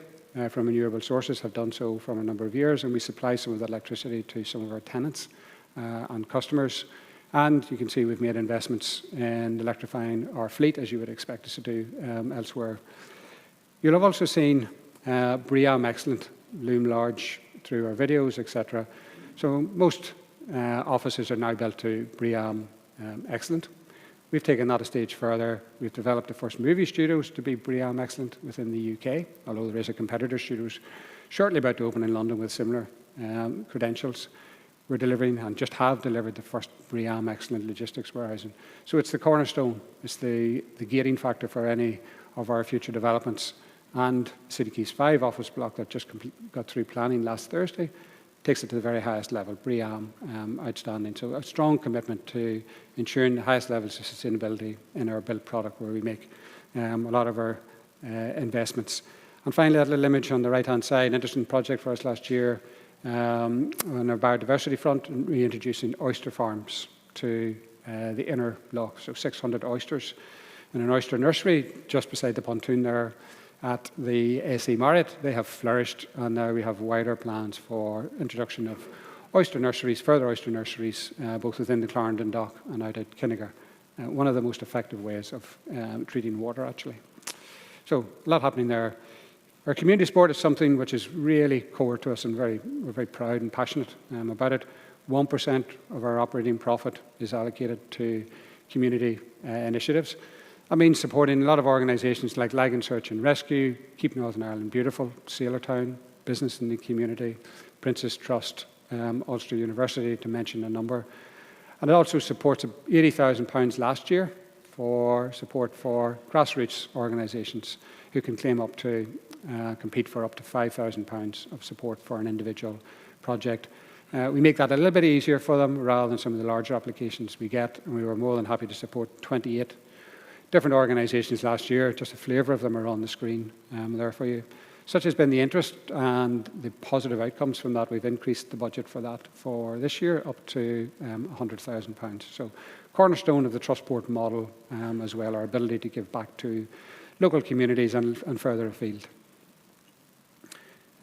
from renewable sources, have done so for a number of years, and we supply some of that electricity to some of our tenants and customers. And you can see we've made investments in electrifying our fleet, as you would expect us to do elsewhere. You'll have also seen BREEAM Excellent loom large through our videos, etc. So most offices are now built to BREEAM Excellent. We've taken that a stage further. We've developed the first movie studios to be BREEAM Excellent within the UK, although there is a competitor studios shortly about to open in London with similar credentials. We're delivering, and just have delivered, the first BREEAM Excellent logistics warehousing. So it's the cornerstone, it's the gating factor for any of our future developments. And City Quays 5 office block that just got through planning last Thursday takes it to the very highest level, BREEAM outstanding. So a strong commitment to ensuring the highest levels of sustainability in our built product, where we make a lot of our investments. And finally, that little image on the right-hand side, an interesting project for us last year on our biodiversity front, reintroducing oyster farms to the inner loch. So 600 oysters in an oyster nursery just beside the pontoon there at the AC Marriott. They have flourished, and now we have wider plans for introduction of oyster nurseries, further oyster nurseries, both within the Clarendon dock and out at Kinniger. One of the most effective ways of treating water, actually. So a lot happening there. Our community support is something which is really core to us, and we're very proud and passionate about it. 1% of our operating profit is allocated to community initiatives. That means supporting a lot of organisations like Lagan Search and Rescue, Keep Northern Ireland Beautiful, Sailortown, Business in the Community, Princess Trust, Ulster University, to mention a number. And it also supports £80,000 last year for support for grassroots organisations who can claim up to, compete for up to £5,000 of support for an individual project. We make that a little bit easier for them rather than some of the larger applications we get, and we were more than happy to support 28 different organisations last year. Just a flavour of them are on the screen there for you. Such has been the interest and the positive outcomes from that. We've increased the budget for that for this year up to £100,000. So cornerstone of the Trustport model as well, our ability to give back to local communities and further afield.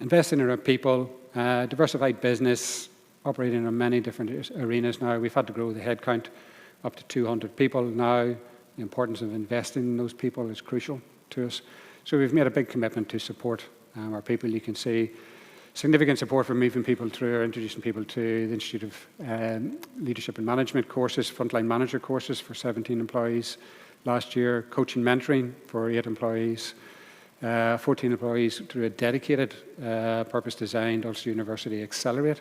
Investing in our people, diversified business, operating in many different arenas now. We've had to grow the headcount up to 200 people now. The importance of investing in those people is crucial to us. So we've made a big commitment to support our people. You can see significant support for moving people through or introducing people to the Institute of Leadership and Management courses, frontline manager courses for 17 employees last year, coaching mentoring for 8 employees, 14 employees through a dedicated purpose-designed Ulster University Accelerate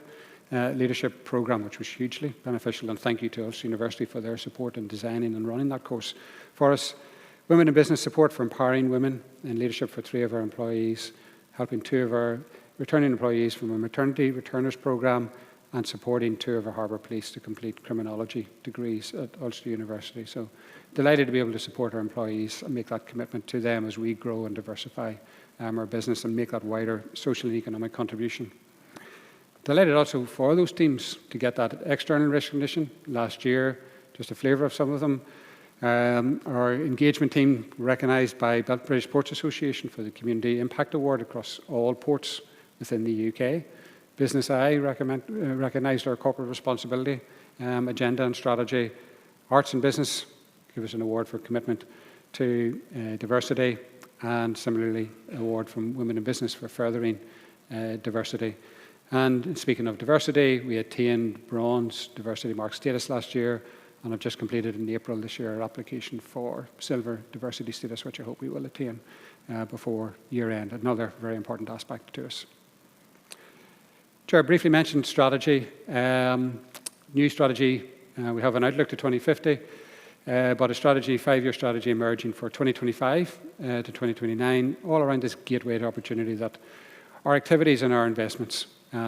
leadership programme, which was hugely beneficial, and thank you to Ulster University for their support in designing and running that course for us. Women in business support for empowering women in leadership for 3 of our employees, helping 2 of our returning employees from a maternity returners programme, and supporting 2 of our Harbour Police to complete criminology degrees at Ulster University. So delighted to be able to support our employees and make that commitment to them as we grow and diversify our business and make that wider social and economic contribution. Delighted also for those teams to get that external recognition last year, just a flavour of some of them. Our engagement team recognised by British Ports Association for the Community Impact Award across all ports within the UK. Business Eye recognised our corporate responsibility agenda and strategy. Arts and Business give us an award for commitment to diversity, and similarly an award from Women in Business for furthering diversity. And speaking of diversity, we attained bronze diversity mark status last year, and have just completed in April this year our application for silver diversity status, which I hope we will attain before year end. Another very important aspect to us. Chair briefly mentioned strategy. New strategy, we have an outlook to 2050, but a strategy, 5-year strategy emerging for 2025 to 2029, all around this gateway to opportunity that our activities and our investments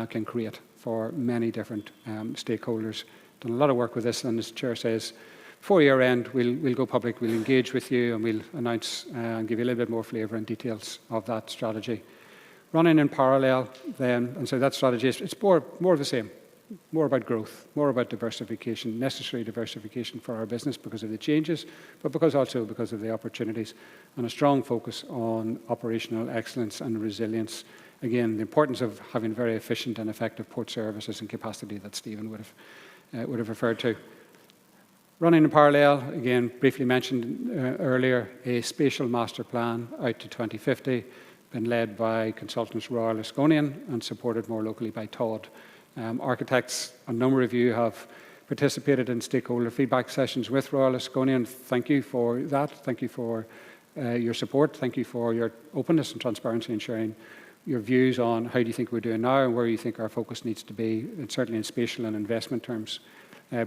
can create for many different stakeholders. Done a lot of work with this, and as the Chair says, before year end, we'll go public, we'll engage with you, and we'll announce and give you a little bit more flavour and details of that strategy. Running in parallel then, and so that strategy is it's more of the same, more about growth, more about diversification, necessary diversification for our business because of the changes, but also because of the opportunities, and a strong focus on operational excellence and resilience. Again, the importance of having very efficient and effective port services and capacity that Stephen would have referred to. Running in parallel, again, briefly mentioned earlier, a spatial master plan out to 2050, been led by consultants Royal Asconian and supported more locally by Todd. Architects, a number of you have participated in stakeholder feedback sessions with Royal Asconian. Thank you for that. Thank you for your support. Thank you for your openness and transparency in sharing your views on how do you think we're doing now and where you think our focus needs to be, and certainly in spatial and investment terms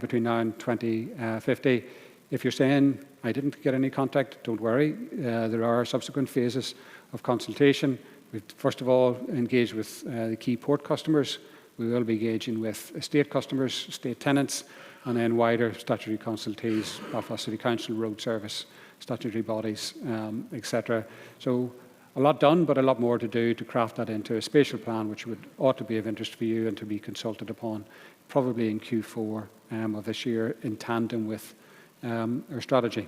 between now and 2050. If you're saying, I didn't get any contact, don't worry. There are subsequent phases of consultation. We've first of all engaged with the key port customers. We will be engaging with estate customers, estate tenants, and then wider statutory consultees, Belfast City Council, Road Service, statutory bodies, etc. So a lot done, but a lot more to do to craft that into a spatial plan, which ought to be of interest for you and to be consulted upon, probably in Q4 of this year, in tandem with our strategy.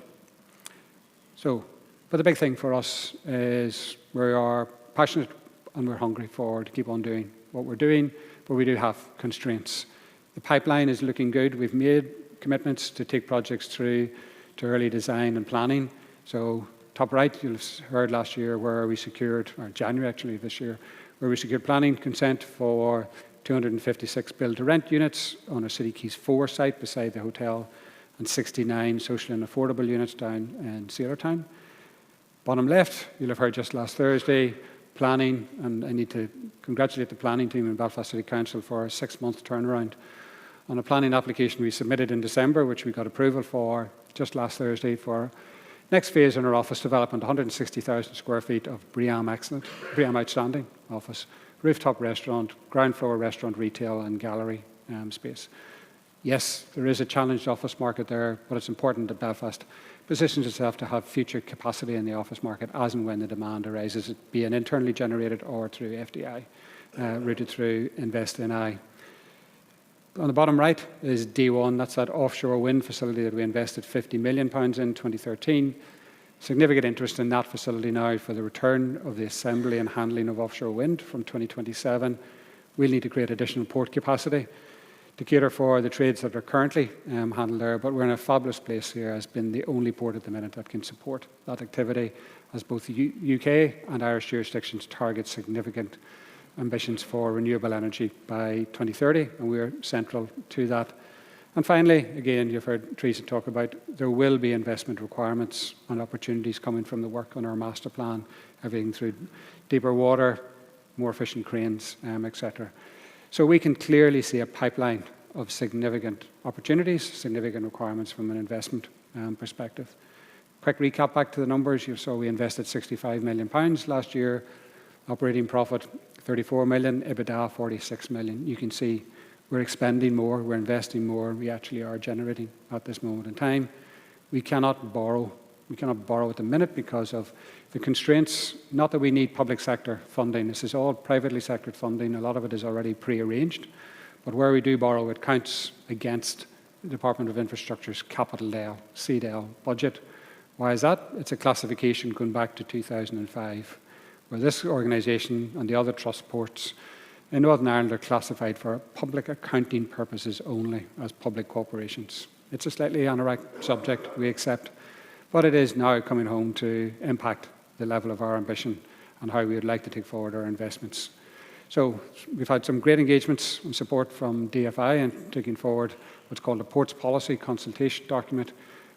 So, but the big thing for us is we are passionate and we're hungry to keep on doing what we're doing, but we do have constraints. The pipeline is looking good. We've made commitments to take projects through to early design and planning. So top right, you'll have heard last year where we secured, or January actually this year, where we secured planning consent for 256 build-to-rent units on our City Keys 4 site beside the hotel, and 69 social and affordable units down in Sailortown. Bottom left, you'll have heard just last Thursday, planning, and I need to congratulate the planning team in Belfast City Council for a 6-month turnaround on a planning application we submitted in December, which we got approval for just last Thursday for next phase in our office development, 160,000 square feet of BREEAM Excellent, BREEAM Outstanding office, rooftop restaurant, ground floor restaurant, retail and gallery space. Yes, there is a challenged office market there, but it's important that Belfast positions itself to have future capacity in the office market as and when the demand arises, it be an internally generated or through FDI, routed through Invest NI. On the bottom right is D1, that's that offshore wind facility that we invested £50 million in 2013. Significant interest in that facility now for the return of the assembly and handling of offshore wind from 2027. We'll need to create additional port capacity to cater for the trades that are currently handled there, but we're in a fabulous place here as being the only port at the minute that can support that activity, as both the UK and Irish jurisdictions target significant ambitions for renewable energy by 2030, and we're central to that. And finally, again, you've heard Teresa talk about there will be investment requirements and opportunities coming from the work on our master plan, everything through deeper water, more efficient cranes, etc. So we can clearly see a pipeline of significant opportunities, significant requirements from an investment perspective. Quick recap back to the numbers. You saw we invested £65 million last year, operating profit 34 million, EBITDA 46 million. You can see we're expending more, we're investing more, we actually are generating at this moment in time. We cannot borrow. We cannot borrow at the minute because of the constraints, not that we need public sector funding. This is all privately sectored funding. A lot of it is already pre-arranged. But where we do borrow, it counts against the Department of Infrastructure's Capital Del, CDEL budget. Why is that? It's a classification going back to 2005, where this organisation and the other trust ports in Northern Ireland are classified for public accounting purposes only as public corporations. It's a slightly anorak subject, we accept, but it is now coming home to impact the level of our ambition and how we would like to take forward our investments. So we've had some great engagements and support from DFI in taking forward what's called a Ports Policy Consultation Document,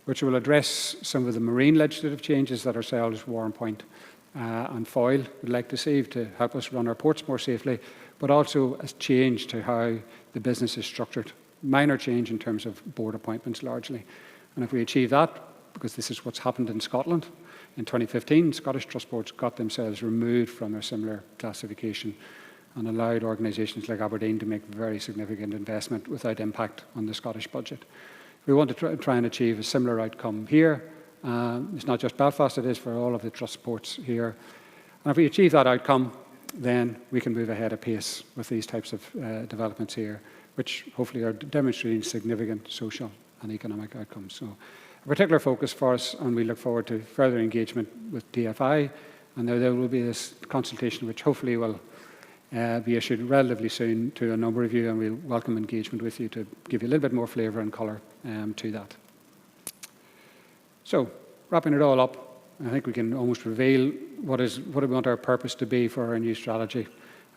which will address some of the marine legislative changes that ourselves, Warrenpoint and Foyle, would like to see to help us run our ports more safely, but also a change to how the business is structured. Minor change in terms of board appointments largely. And if we achieve that, because this is what's happened in Scotland, in 2015, Scottish trust boards got themselves removed from their similar classification and allowed organisations like Aberdeen to make very significant investment without impact on the Scottish budget. We want to try and achieve a similar outcome here. It's not just Belfast, it is for all of the trust ports here. And if we achieve that outcome, then we can move ahead at pace with these types of developments here, which hopefully are demonstrating significant social and economic outcomes. So a particular focus for us, and we look forward to further engagement with DFI, and there will be this consultation which hopefully will be issued relatively soon to a number of you, and we'll welcome engagement with you to give you a little bit more flavour and colour to that. So, wrapping it all up, I think we can almost reveal what we want our purpose to be for our new strategy.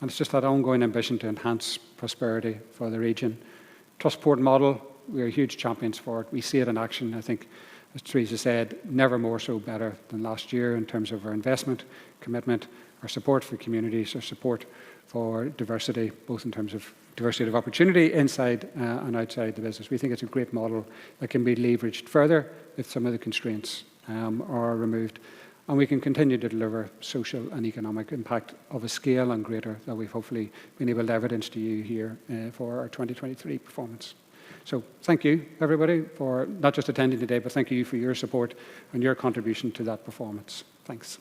And it's just that ongoing ambition to enhance prosperity for the region. Trustport model, we are huge champions for it. We see it in action. I think, as Teresa said, never more so better than last year in terms of our investment, commitment, our support for communities, our support for diversity, both in terms of diversity of opportunity inside and outside the business. We think it's a great model that can be leveraged further if some of the constraints are removed. And we can continue to deliver social and economic impact of a scale and greater that we've hopefully been able to evidence to you here for our 2023 performance. So thank you, everybody, for not just attending today, but thank you for your support and your contribution to that performance. Thanks.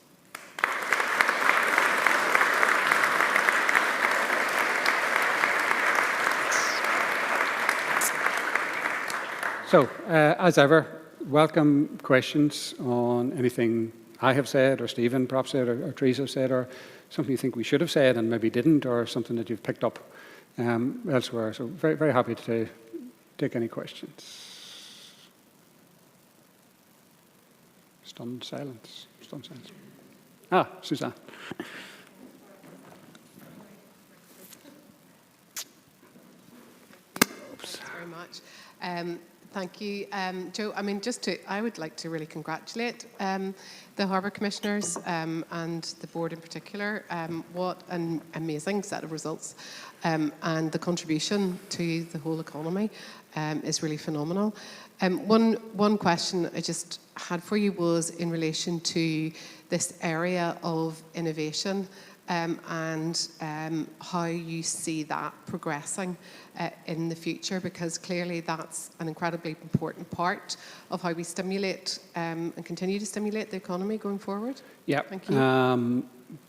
So, as ever, welcome questions on anything I have said, or Stephen perhaps said, or Teresa said, or something you think we should have said and maybe didn't, or something that you've picked up elsewhere. So very, very happy to take any questions. Stunned silence. done since. Suzanne. Thanks very much. Thank you, Joe. I mean, I would like to really congratulate the Harbour Commissioners and the board in particular. What an amazing set of results, and the contribution to the whole economy is really phenomenal. One question I just had for you was in relation to this area of innovation. And how you see that progressing in the future, because clearly that's an incredibly important part of how we stimulate and continue to stimulate the economy going forward. Yeah, thank you.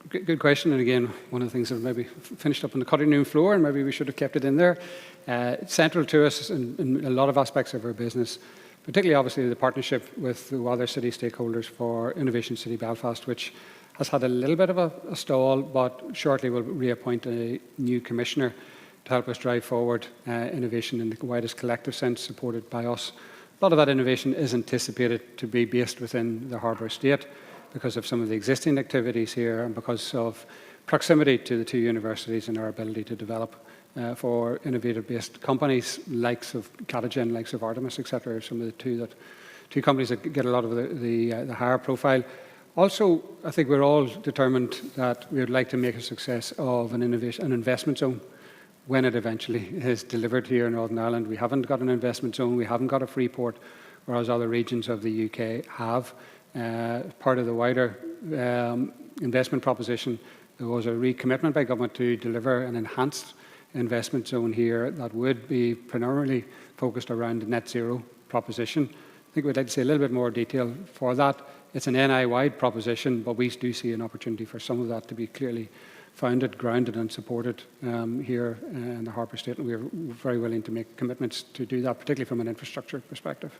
Good question, and again, one of the things that maybe finished up on the cutting room floor, and maybe we should have kept it in there. It's central to us in a lot of aspects of our business, particularly obviously the partnership with the other city stakeholders for Innovation City Belfast, which has had a little bit of a stall, but shortly we'll reappoint a new commissioner to help us drive forward innovation in the widest collective sense, supported by us. A lot of that innovation is anticipated to be based within the Harbour Estate because of some of the existing activities here and because of proximity to the two universities and our ability to develop for innovative-based companies, likes of Catagen, likes of Artemis, etc. Some of the two companies that get a lot of the higher profile. Also, I think we're all determined that we would like to make a success of an investment zone when it eventually is delivered here in Northern Ireland. We haven't got an investment zone, we haven't got a free port, whereas other regions of the UK have. Part of the wider investment proposition, there was a recommitment by government to deliver an enhanced investment zone here that would be primarily focused around the net zero proposition. I think we'd like to see a little bit more detail for that. It's an NI-wide proposition, but we do see an opportunity for some of that to be clearly founded, grounded and supported here in the Harbour Estate, and we're very willing to make commitments to do that, particularly from an infrastructure perspective.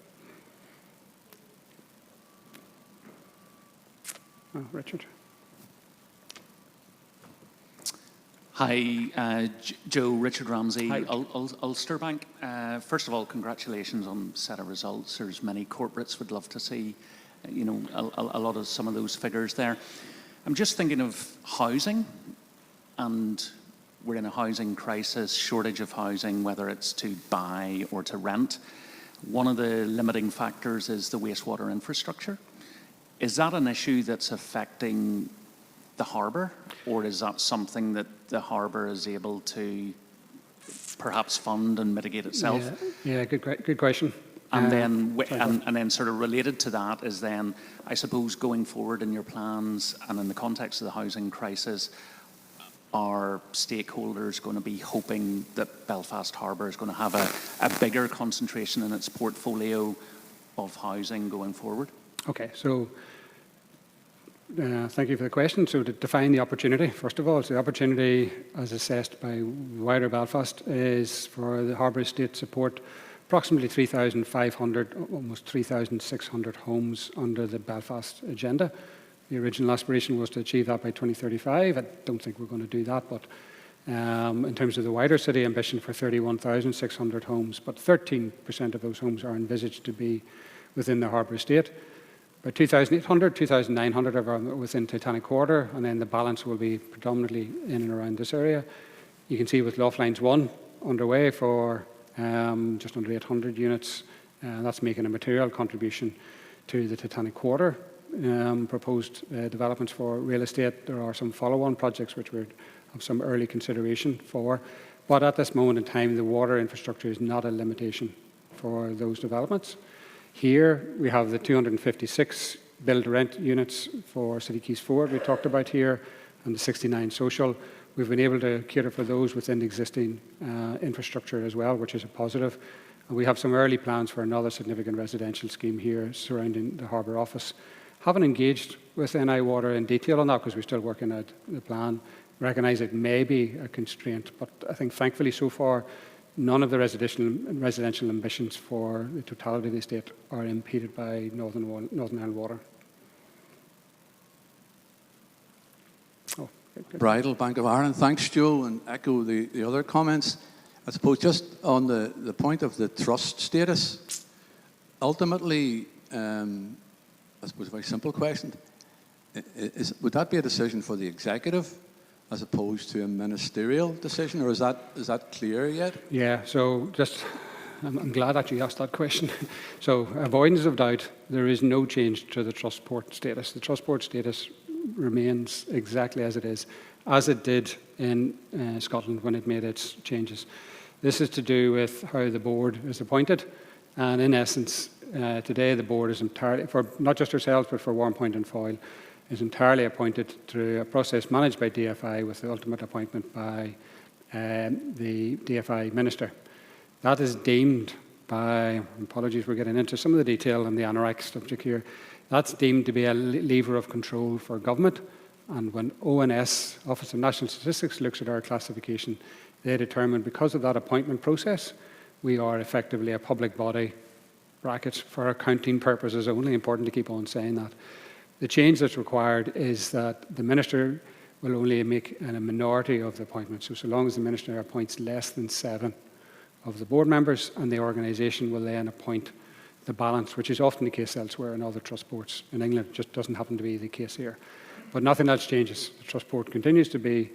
Richard. Hi, Joe, Richard Ramsey, Hi. Ulster Bank. First of all, congratulations on the set of results. There's many corporates would love to see, you know, a lot of some of those figures there. I'm just thinking of housing, and we're in a housing crisis, shortage of housing, whether it's to buy or to rent. One of the limiting factors is the wastewater infrastructure. Is that an issue that's affecting the harbour, or is that something that the harbour is able to perhaps fund and mitigate itself? Yeah, good question. And then sort of related to that is then, I suppose, going forward in your plans and in the context of the housing crisis, are stakeholders going to be hoping that Belfast Harbour is going to have a bigger concentration in its portfolio of housing going forward? Okay, so thank you for the question. So to define the opportunity, first of all, so the opportunity as assessed by wider Belfast is for the Harbour Estate support approximately 3,500, almost 3,600 homes under the Belfast agenda. The original aspiration was to achieve that by 2035. I don't think we're going to do that, but in terms of the wider city ambition for 31,600 homes, but 13% of those homes are envisaged to be within the Harbour Estate. About 2,800, 2,900 are within Titanic Quarter, and then the balance will be predominantly in and around this area. You can see with Loft Lines 1 underway for just under 800 units. That's making a material contribution to the Titanic Quarter. Proposed developments for real estate. There are some follow-on projects which we have some early consideration for. But at this moment in time, the water infrastructure is not a limitation for those developments. Here we have the 256 build-to-rent units for City Quays Forward we talked about here, and the 69 social. We've been able to cater for those within existing infrastructure as well, which is a positive. And we have some early plans for another significant residential scheme here surrounding the Harbour office. Haven't engaged with NI Water in detail on that because we're still working out the plan. Recognise it may be a constraint, but I think thankfully so far none of the residential ambitions for the totality of the estate are impeded by Northern Ireland Water. Oh, good. Bridal Bank of Ireland. Thanks, Joe, and echo the other comments. I suppose just on the point of the trust status, ultimately, I suppose a very simple question, would that be a decision for the executive as opposed to a ministerial decision, or is that clear yet? Yeah, so I'm glad that you asked that question. So, avoidance of doubt, there is no change to the trust port status. The trust port status remains exactly as it is, as it did in Scotland when it made its changes. This is to do with how the board is appointed, and in essence, today the board is entirely, for not just ourselves but for Warrenpoint and Foyle, is entirely appointed through a process managed by DFI with the ultimate appointment by the DFI minister. That is deemed by, apologies we're getting into some of the detail on the anorak subject here, that's deemed to be a lever of control for government, and when ONS, Office of National Statistics, looks at our classification, they determine because of that appointment process, we are effectively a public body, brackets, for accounting purposes only, important to keep on saying that. The change that's required is that the minister will only make a minority of the appointments. So long as the minister appoints less than 7 of the board members, and the organisation will then appoint the balance, which is often the case elsewhere in other trust boards. In England, it just doesn't happen to be the case here. But nothing else changes. The trust board continues to be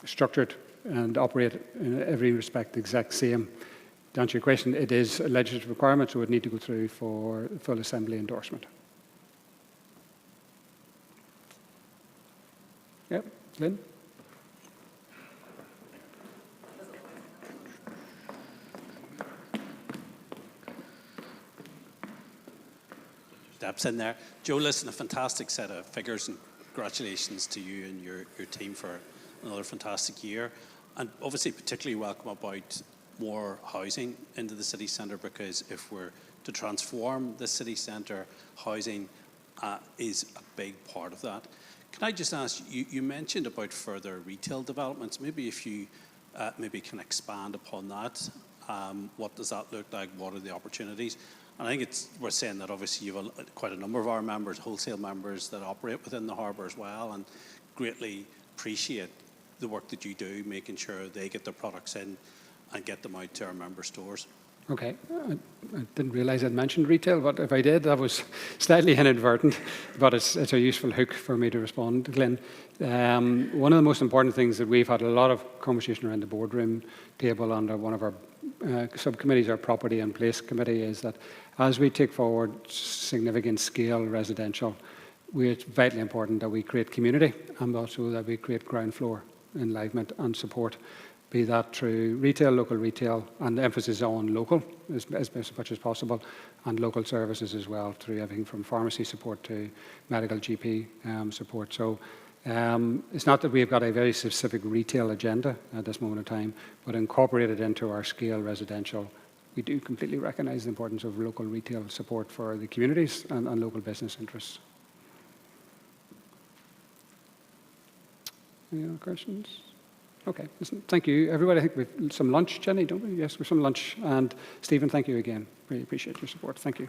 structured and operate in every respect the exact same. To answer your question, it is a legislative requirement, so it would need to go through for full assembly endorsement. Yep, Lynn? Steps in there. Joe, listen, a fantastic set of figures, and congratulations to you and your team for another fantastic year. And obviously particularly welcome about more housing into the city centre, because if we're to transform the city centre, housing is a big part of that. Can I just ask, you mentioned about further retail developments. Maybe if you maybe can expand upon that. What does that look like? What are the opportunities? And I think we're saying that obviously you have quite a number of our members, wholesale members, that operate within the harbour as well, and greatly appreciate the work that you do, making sure they get their products in and get them out to our member stores. Okay, I didn't realise I'd mentioned retail, but if I did, that was slightly inadvertent, but it's a useful hook for me to respond, Glenn. One of the most important things that we've had a lot of conversation around the boardroom table under one of our subcommittees, our Property and Place Committee, is that as we take forward significant scale residential, it's vitally important that we create community and also that we create ground floor enlivenment and support, be that through retail, local retail, and emphasis on local as much as possible, and local services as well, through everything from pharmacy support to medical GP support. So it's not that we've got a very specific retail agenda at this moment in time, but incorporated into our scale residential, we do completely recognise the importance of local retail support for the communities and local business interests. Any other questions? Okay, listen, thank you, everybody. I think we've some lunch, Jenny, don't we? Yes, we've some lunch. And Stephen, thank you again. Really appreciate your support. Thank you.